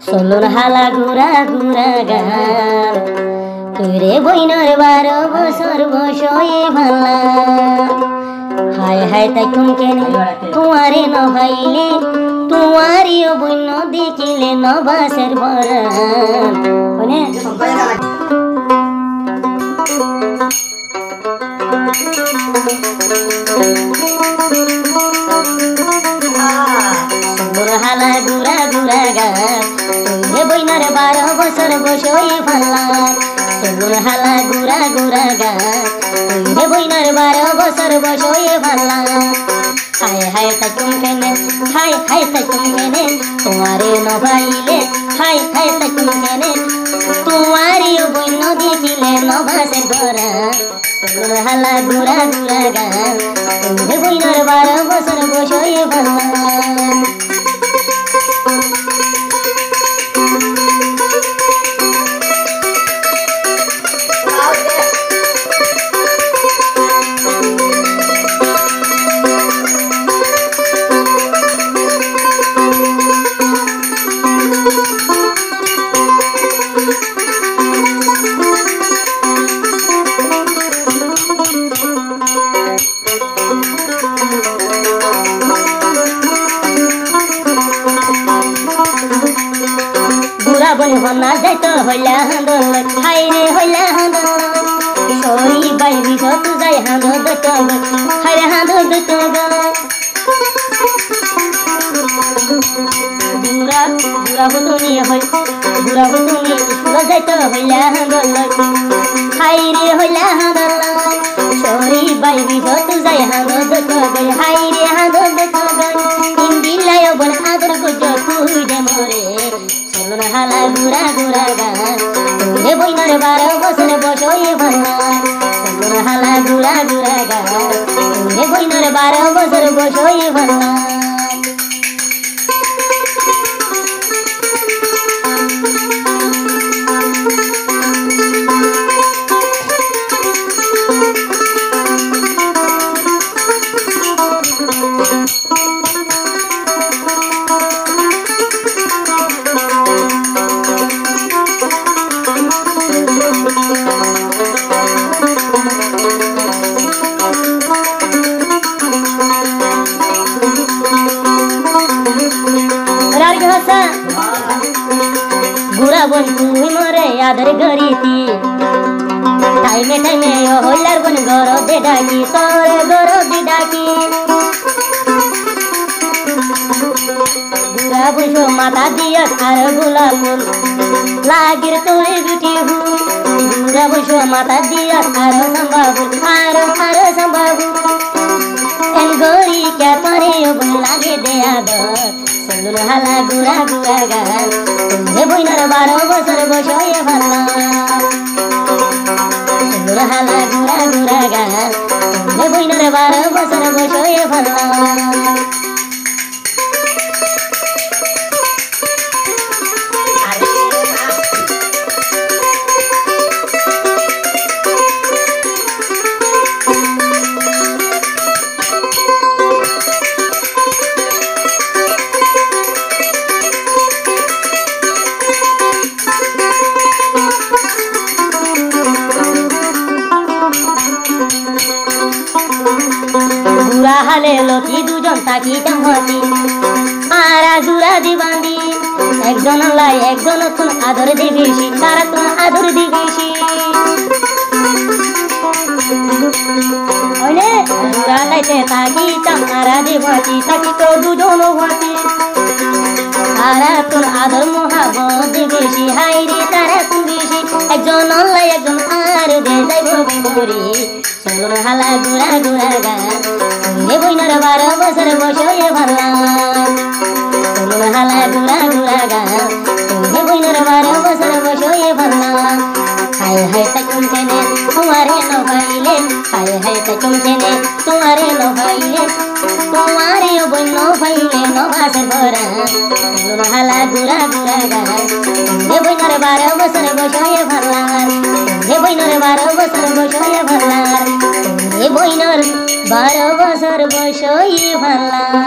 চলুন হালা ঘুরা ঘুরা গান তুইরে বইনার 12 বছর বসয়ে ভালা হায় হায় তাই কেনে তোমারে নভাইলে তোমারিও বইন দেখিলে নবাসের বরান হালা ঘুরা ঘুরা গান তুইরে বইনার 12 বছর বসয়ে ভালা চলুন হালা ঘুরা ঘুরা গান তুইরে বইনার 12 বছর বসয়ে ভালা হায় হায় তাই কেনে হায় হায় তাই কেনে তোমারে নভাইলে হায় হায় তাই কেনে তোমারিও বইন দেখিলে নবাসের ঘরা চলুন হালা ঘুরা ঘুরা গান তুইরে বইনার 12 বছর বসয়ে ভালা বনি হনা যাইতো হইলা হান্দল হাইরে হইলা হান্দল সরি বাই বিষ তু যাই হান্দল দত হাইরে হান্দল দত বুড়া বুড়া হতুনি হই বুড়া হতুনি সুরা যাইতো হইলা হান্দল হাইরে হইলা হান্দল সরি বাই বিষ তু যাই হান্দল দত হাইরে হান্দল দত ইন্দিলায় বল আদর কইতো তুই মরে চলুন হালা ঘুরা ঘুরা গান তুইরে বইনার 12 বছর বসয়ে ভালা চলুন হালা ঘুরা ঘুরা গান তুইরে বইনার 12 বছর বসয়ে ভালা बुरा बन तुई मरे आदर गरीती टाइमे टाइमे होलार बन गरो दे डाकी तोरे गरो दे डाकी बुरा बुझो माता दिया आर गुलाल फूल लागिर तोरे बिटी हूँ बुरा बुझो माता दिया आर संभाबू एन गोरी क्या तोरे बन लागे दे आदर चलुन हाला घुरा घुरा गान तुइरे बइनार 12 बছর বসয়ে ভালা চলুন হালা ঘুরা ঘুরা গান তুইরে বইনার 12 বছর বসয়ে ভালা বুড়া হালে লতি দুজন থাকিতাম হতি আরা জুরা দিবান্দি একজন লাই একজন তুন আদর দিবেশি তারা তুন আদর দিবেশি ওইনে জুরা লাইতে থাকিতাম আরা দিবাতি থাকি তো দুজন হতি তারা তুন আদর মোহাবত দিবেশি হাইরে তারা তুন বেশি একজন লাই একজন আর দে যাইব বিমরি চলুন হালা ঘুরা ঘুরা গান তুইরে বইনার 12 বছর বসয়ে ভালা চলুন হালা ঘুরা ঘুরা গান তুইরে বইনার 12 বছর বসয়ে ভালা হায় হায় তাই কেনে তোমারে নভাইলে হায় হায় তাই কেনে তোমারে নভাইলে তোমারে বইন নভাইলে নবাসের ভরা চলুন হালা ঘুরা ঘুরা গান তুইরে বইনার 12 বছর বসয়ে ভালা তুইরে বইনার 12 বছর বসয়ে ভালা এ বইনর 12 বছর বয়সই ভালা